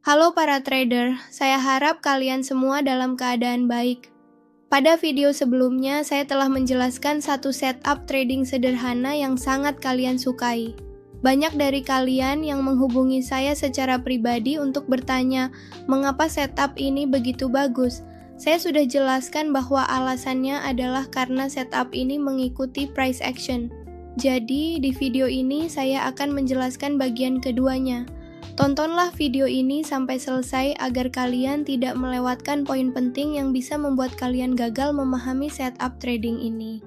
Halo para trader, saya harap kalian semua dalam keadaan baik. Pada video sebelumnya, saya telah menjelaskan satu setup trading sederhana yang sangat kalian sukai. Banyak dari kalian yang menghubungi saya secara pribadi untuk bertanya, mengapa setup ini begitu bagus? Saya sudah jelaskan bahwa alasannya adalah karena setup ini mengikuti price action. Jadi, di video ini saya akan menjelaskan bagian keduanya. Tontonlah video ini sampai selesai agar kalian tidak melewatkan poin penting yang bisa membuat kalian gagal memahami setup trading ini.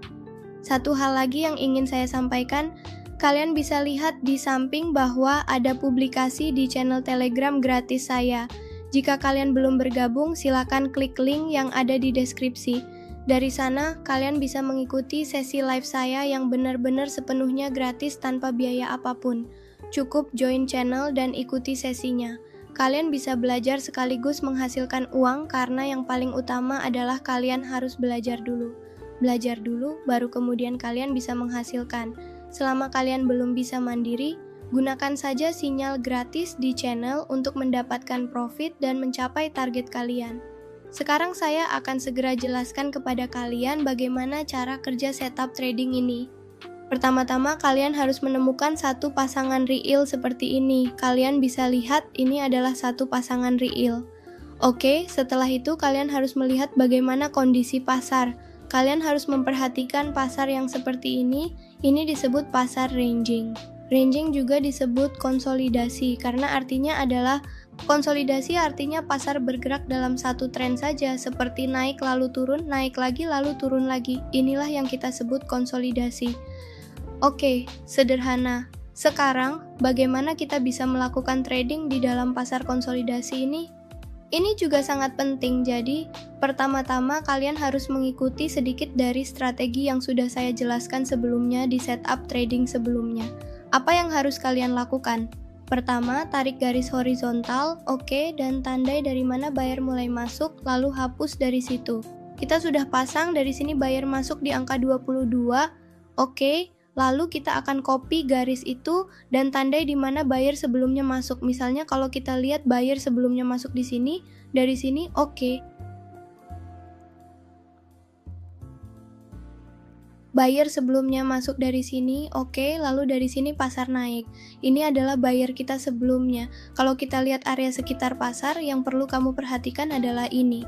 Satu hal lagi yang ingin saya sampaikan, kalian bisa lihat di samping bahwa ada publikasi di channel Telegram gratis saya. Jika kalian belum bergabung, silakan klik link yang ada di deskripsi. Dari sana, kalian bisa mengikuti sesi live saya yang benar-benar sepenuhnya gratis tanpa biaya apapun. Cukup join channel dan ikuti sesinya. Kalian bisa belajar sekaligus menghasilkan uang karena yang paling utama adalah kalian harus belajar dulu. Belajar dulu, baru kemudian kalian bisa menghasilkan. Selama kalian belum bisa mandiri, gunakan saja sinyal gratis di channel untuk mendapatkan profit dan mencapai target kalian. Sekarang saya akan segera jelaskan kepada kalian bagaimana cara kerja setup trading ini. Pertama-tama kalian harus menemukan satu pasangan real seperti ini. Kalian bisa lihat ini adalah satu pasangan real. Oke, setelah itu kalian harus melihat bagaimana kondisi pasar. Kalian harus memperhatikan pasar yang seperti ini. Ini disebut pasar ranging. Ranging juga disebut konsolidasi karena artinya adalah konsolidasi artinya pasar bergerak dalam satu tren saja seperti naik lalu turun, naik lagi lalu turun lagi. Inilah yang kita sebut konsolidasi. Oke, sederhana. Sekarang, bagaimana kita bisa melakukan trading di dalam pasar konsolidasi ini? Ini juga sangat penting, jadi pertama-tama kalian harus mengikuti sedikit dari strategi yang sudah saya jelaskan sebelumnya di setup trading sebelumnya. Apa yang harus kalian lakukan? Pertama, tarik garis horizontal, oke, dan tandai dari mana buyer mulai masuk, lalu hapus dari situ. Kita sudah pasang dari sini buyer masuk di angka 22, oke. Lalu kita akan copy garis itu dan tandai di mana buyer sebelumnya masuk. Misalnya kalau kita lihat buyer sebelumnya masuk di sini, dari sini oke. Buyer sebelumnya masuk dari sini, oke, lalu dari sini pasar naik. Ini adalah buyer kita sebelumnya. Kalau kita lihat area sekitar pasar, yang perlu kamu perhatikan adalah ini.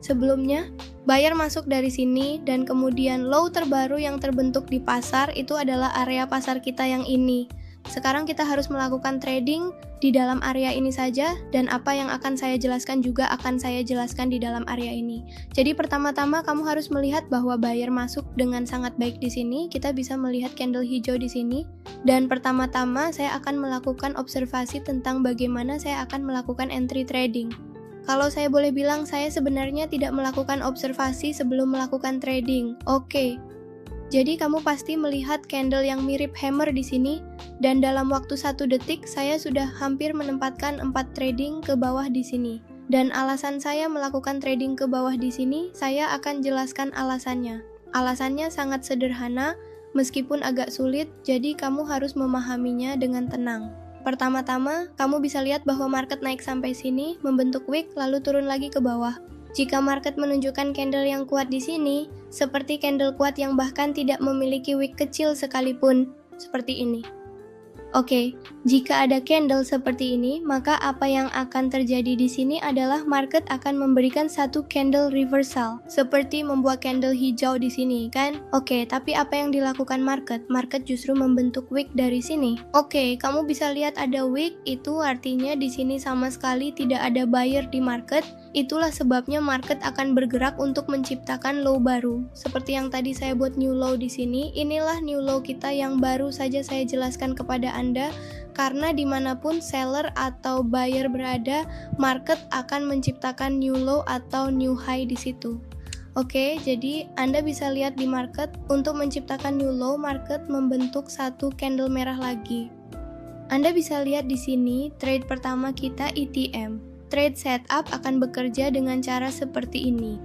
Sebelumnya, buyer masuk dari sini dan kemudian low terbaru yang terbentuk di pasar itu adalah area pasar kita yang ini. Sekarang kita harus melakukan trading di dalam area ini saja dan apa yang akan saya jelaskan juga akan saya jelaskan di dalam area ini. Jadi pertama-tama kamu harus melihat bahwa buyer masuk dengan sangat baik di sini. Kita bisa melihat candle hijau di sini dan pertama-tama saya akan melakukan observasi tentang bagaimana saya akan melakukan entry trading. Kalau saya boleh bilang, saya sebenarnya tidak melakukan observasi sebelum melakukan trading. Oke. Jadi kamu pasti melihat candle yang mirip hammer di sini, dan dalam waktu 1 detik saya sudah hampir menempatkan 4 trading ke bawah di sini. Dan alasan saya melakukan trading ke bawah di sini, saya akan jelaskan alasannya. Alasannya sangat sederhana, meskipun agak sulit, jadi kamu harus memahaminya dengan tenang. Pertama-tama, kamu bisa lihat bahwa market naik sampai sini, membentuk wick, lalu turun lagi ke bawah. Jika market menunjukkan candle yang kuat di sini, seperti candle kuat yang bahkan tidak memiliki wick kecil sekalipun, seperti ini. Oke, jika ada candle seperti ini, maka apa yang akan terjadi di sini adalah market akan memberikan satu candle reversal, seperti membuat candle hijau di sini, kan? Oke, tapi apa yang dilakukan market? Market justru membentuk wick dari sini. Oke, kamu bisa lihat ada wick, itu artinya di sini sama sekali tidak ada buyer di market. Itulah sebabnya market akan bergerak untuk menciptakan low baru. Seperti yang tadi saya buat new low di sini, inilah new low kita yang baru saja saya jelaskan kepada Anda. Karena dimanapun seller atau buyer berada, market akan menciptakan new low atau new high di situ. Oke, jadi Anda bisa lihat di market, untuk menciptakan new low, market membentuk satu candle merah lagi. Anda bisa lihat di sini, trade pertama kita ETM. Trade setup akan bekerja dengan cara seperti ini.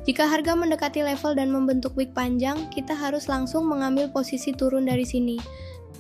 Jika harga mendekati level dan membentuk wick panjang, kita harus langsung mengambil posisi turun dari sini.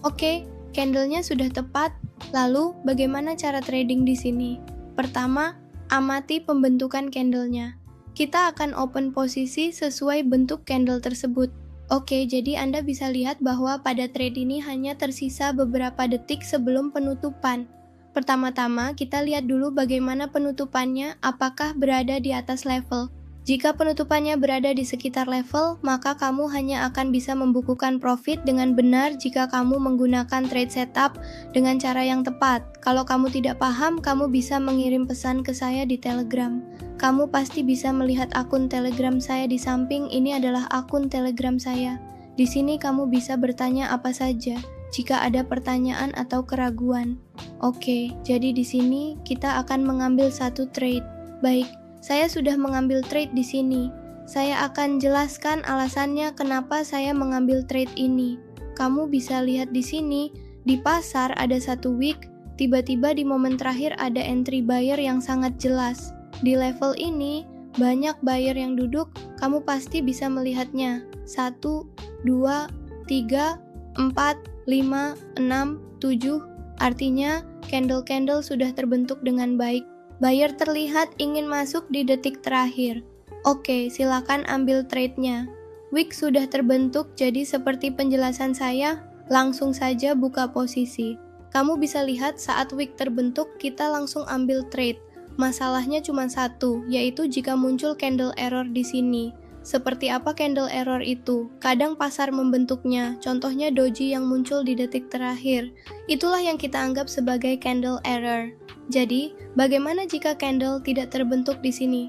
Oke, candlenya sudah tepat. Lalu, bagaimana cara trading di sini? Pertama, amati pembentukan candlenya. Kita akan open posisi sesuai bentuk candle tersebut. Oke, jadi Anda bisa lihat bahwa pada trade ini hanya tersisa beberapa detik sebelum penutupan. Pertama-tama, kita lihat dulu bagaimana penutupannya, apakah berada di atas level. Jika penutupannya berada di sekitar level, maka kamu hanya akan bisa membukukan profit dengan benar jika kamu menggunakan trade setup dengan cara yang tepat. Kalau kamu tidak paham, kamu bisa mengirim pesan ke saya di Telegram. Kamu pasti bisa melihat akun Telegram saya di samping. Ini adalah akun Telegram saya. Di sini kamu bisa bertanya apa saja jika ada pertanyaan atau keraguan. Oke, jadi di sini kita akan mengambil satu trade. Baik. Saya sudah mengambil trade di sini. Saya akan jelaskan alasannya kenapa saya mengambil trade ini. Kamu bisa lihat di sini, di pasar ada satu wick, tiba-tiba di momen terakhir ada entry buyer yang sangat jelas. Di level ini, banyak buyer yang duduk, kamu pasti bisa melihatnya. 1, 2, 3, 4, 5, 6, 7, artinya candle-candle sudah terbentuk dengan baik. Buyer terlihat ingin masuk di detik terakhir. Oke, silakan ambil trade-nya. Wick sudah terbentuk, jadi seperti penjelasan saya, langsung saja buka posisi. Kamu bisa lihat saat wick terbentuk, kita langsung ambil trade. Masalahnya cuma satu, yaitu jika muncul candle error di sini. Seperti apa candle error itu? Kadang pasar membentuknya, contohnya doji yang muncul di detik terakhir. Itulah yang kita anggap sebagai candle error. Jadi, bagaimana jika candle tidak terbentuk di sini?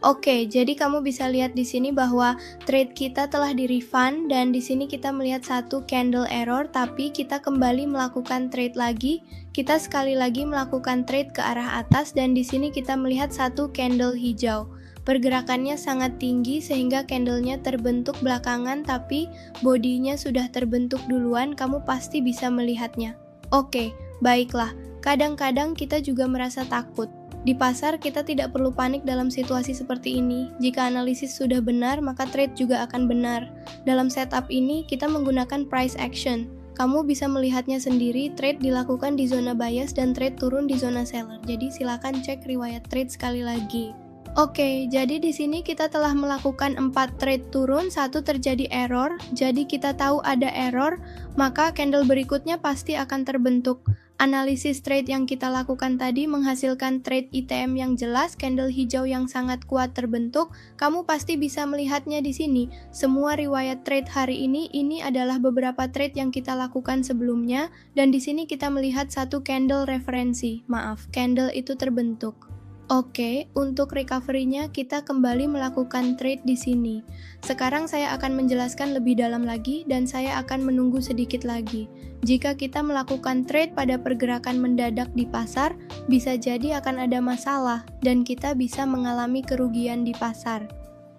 Oke, jadi kamu bisa lihat di sini bahwa trade kita telah di-refund dan di sini kita melihat satu candle error, tapi kita kembali melakukan trade lagi. Kita sekali lagi melakukan trade ke arah atas dan di sini kita melihat satu candle hijau. Pergerakannya sangat tinggi sehingga candlenya terbentuk belakangan, tapi bodinya sudah terbentuk duluan, kamu pasti bisa melihatnya. Oke, baiklah. Kadang-kadang kita juga merasa takut. Di pasar kita tidak perlu panik dalam situasi seperti ini. Jika analisis sudah benar, maka trade juga akan benar. Dalam setup ini, kita menggunakan price action. Kamu bisa melihatnya sendiri, trade dilakukan di zona bias dan trade turun di zona seller. Jadi silakan cek riwayat trade sekali lagi. Oke, jadi di sini kita telah melakukan 4 trade turun, 1 terjadi error. Jadi kita tahu ada error, maka candle berikutnya pasti akan terbentuk. Analisis trade yang kita lakukan tadi menghasilkan trade ITM yang jelas, candle hijau yang sangat kuat terbentuk. Kamu pasti bisa melihatnya di sini. Semua riwayat trade hari ini adalah beberapa trade yang kita lakukan sebelumnya, dan di sini kita melihat satu candle referensi. Maaf, candle itu terbentuk. Oke, untuk recovery-nya kita kembali melakukan trade di sini. Sekarang saya akan menjelaskan lebih dalam lagi dan saya akan menunggu sedikit lagi. Jika kita melakukan trade pada pergerakan mendadak di pasar, bisa jadi akan ada masalah dan kita bisa mengalami kerugian di pasar.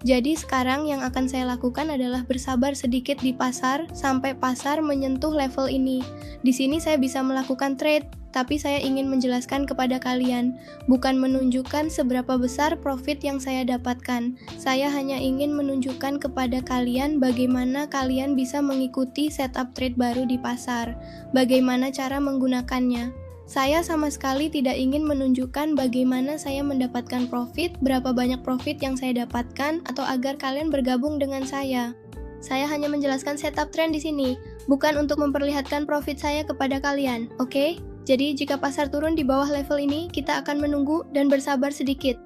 Jadi sekarang yang akan saya lakukan adalah bersabar sedikit di pasar sampai pasar menyentuh level ini. Di sini saya bisa melakukan trade, tapi saya ingin menjelaskan kepada kalian, bukan menunjukkan seberapa besar profit yang saya dapatkan. Saya hanya ingin menunjukkan kepada kalian bagaimana kalian bisa mengikuti setup trade baru di pasar, bagaimana cara menggunakannya. Saya sama sekali tidak ingin menunjukkan bagaimana saya mendapatkan profit, berapa banyak profit yang saya dapatkan, atau agar kalian bergabung dengan saya. Saya hanya menjelaskan setup trend di sini, bukan untuk memperlihatkan profit saya kepada kalian, oke? Jadi jika pasar turun di bawah level ini, kita akan menunggu dan bersabar sedikit.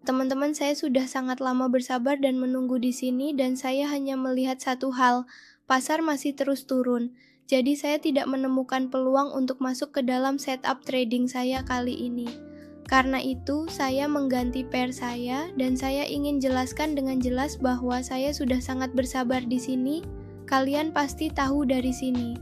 Teman-teman, saya sudah sangat lama bersabar dan menunggu di sini dan saya hanya melihat satu hal, pasar masih terus turun. Jadi saya tidak menemukan peluang untuk masuk ke dalam setup trading saya kali ini. Karena itu, saya mengganti pair saya dan saya ingin jelaskan dengan jelas bahwa saya sudah sangat bersabar di sini. Kalian pasti tahu dari sini.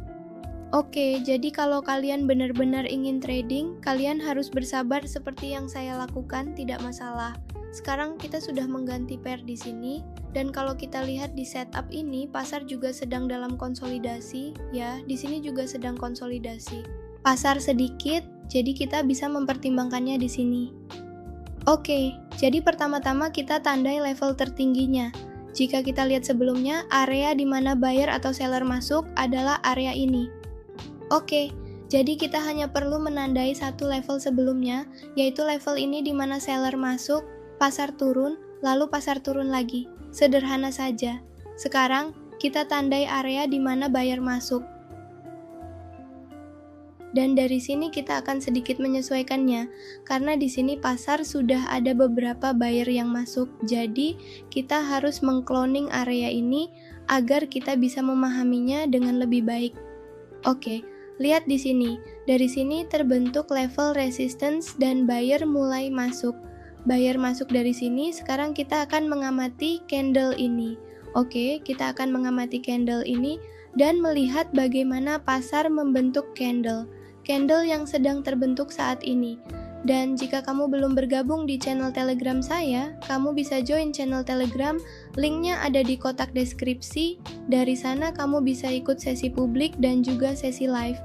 Oke, jadi kalau kalian benar-benar ingin trading, kalian harus bersabar seperti yang saya lakukan, tidak masalah. Sekarang kita sudah mengganti pair di sini, dan kalau kita lihat di setup ini, pasar juga sedang dalam konsolidasi, ya, di sini juga sedang konsolidasi. Pasar sedikit, jadi kita bisa mempertimbangkannya di sini. Oke, jadi pertama-tama kita tandai level tertingginya. Jika kita lihat sebelumnya, area di mana buyer atau seller masuk adalah area ini. Oke, jadi kita hanya perlu menandai satu level sebelumnya, yaitu level ini di mana seller masuk, pasar turun, lalu pasar turun lagi. Sederhana saja. Sekarang, kita tandai area di mana buyer masuk. Dan dari sini kita akan sedikit menyesuaikannya, karena di sini pasar sudah ada beberapa buyer yang masuk, jadi kita harus mengcloning area ini agar kita bisa memahaminya dengan lebih baik. Oke. Lihat di sini, dari sini terbentuk level resistance dan buyer mulai masuk. Buyer masuk dari sini, sekarang kita akan mengamati candle ini. Oke, kita akan mengamati candle ini dan melihat bagaimana pasar membentuk candle. Candle yang sedang terbentuk saat ini. Dan jika kamu belum bergabung di channel Telegram saya, kamu bisa join channel Telegram, linknya ada di kotak deskripsi. Dari sana kamu bisa ikut sesi publik dan juga sesi live.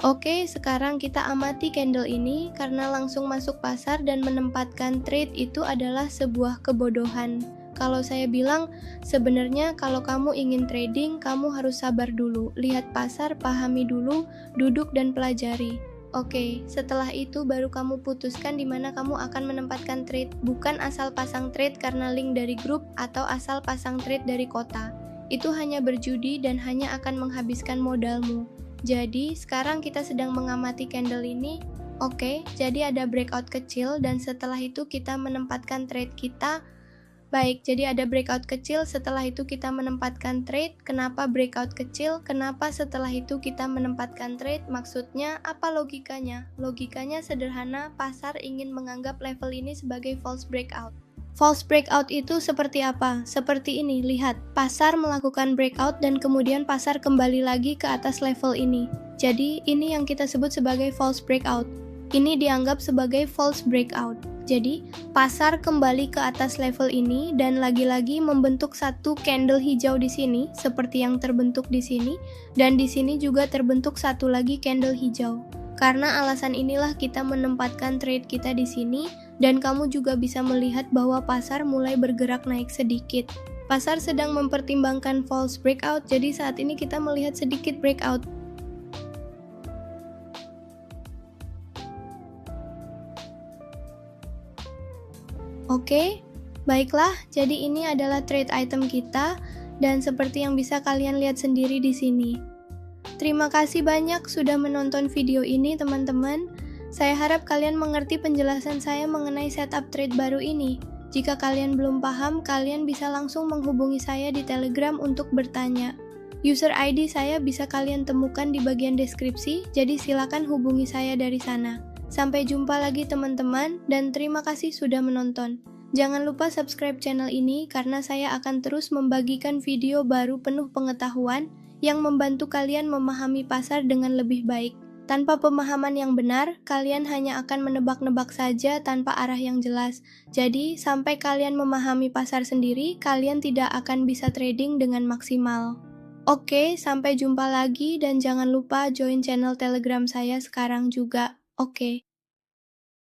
Oke, sekarang kita amati candle ini karena langsung masuk pasar dan menempatkan trade itu adalah sebuah kebodohan. Kalau saya bilang, sebenarnya kalau kamu ingin trading, kamu harus sabar dulu, lihat pasar, pahami dulu, duduk dan pelajari. Oke, setelah itu baru kamu putuskan di mana kamu akan menempatkan trade, bukan asal pasang trade karena link dari grup atau asal pasang trade dari kota. Itu hanya berjudi dan hanya akan menghabiskan modalmu. Jadi, sekarang kita sedang mengamati candle ini. Oke, jadi ada breakout kecil dan setelah itu kita menempatkan trade kita. Baik, jadi ada breakout kecil, setelah itu kita menempatkan trade. Kenapa breakout kecil? Kenapa setelah itu kita menempatkan trade? Maksudnya, apa logikanya? Logikanya sederhana, pasar ingin menganggap level ini sebagai false breakout. False breakout itu seperti apa? Seperti ini, lihat. Pasar melakukan breakout dan kemudian pasar kembali lagi ke atas level ini. Jadi, ini yang kita sebut sebagai false breakout. Ini dianggap sebagai false breakout. Jadi, pasar kembali ke atas level ini dan lagi-lagi membentuk satu candle hijau di sini, seperti yang terbentuk di sini, dan di sini juga terbentuk satu lagi candle hijau. Karena alasan inilah kita menempatkan trade kita di sini, dan kamu juga bisa melihat bahwa pasar mulai bergerak naik sedikit. Pasar sedang mempertimbangkan false breakout, jadi saat ini kita melihat sedikit breakout. Oke, baiklah, jadi ini adalah trade item kita, dan seperti yang bisa kalian lihat sendiri di sini. Terima kasih banyak sudah menonton video ini teman-teman. Saya harap kalian mengerti penjelasan saya mengenai setup trade baru ini. Jika kalian belum paham, kalian bisa langsung menghubungi saya di Telegram untuk bertanya. User ID saya bisa kalian temukan di bagian deskripsi, jadi silakan hubungi saya dari sana. Sampai jumpa lagi teman-teman, dan terima kasih sudah menonton. Jangan lupa subscribe channel ini karena saya akan terus membagikan video baru penuh pengetahuan yang membantu kalian memahami pasar dengan lebih baik. Tanpa pemahaman yang benar, kalian hanya akan menebak-nebak saja tanpa arah yang jelas. Jadi, sampai kalian memahami pasar sendiri, kalian tidak akan bisa trading dengan maksimal. Oke, sampai jumpa lagi dan jangan lupa join channel Telegram saya sekarang juga. Oke.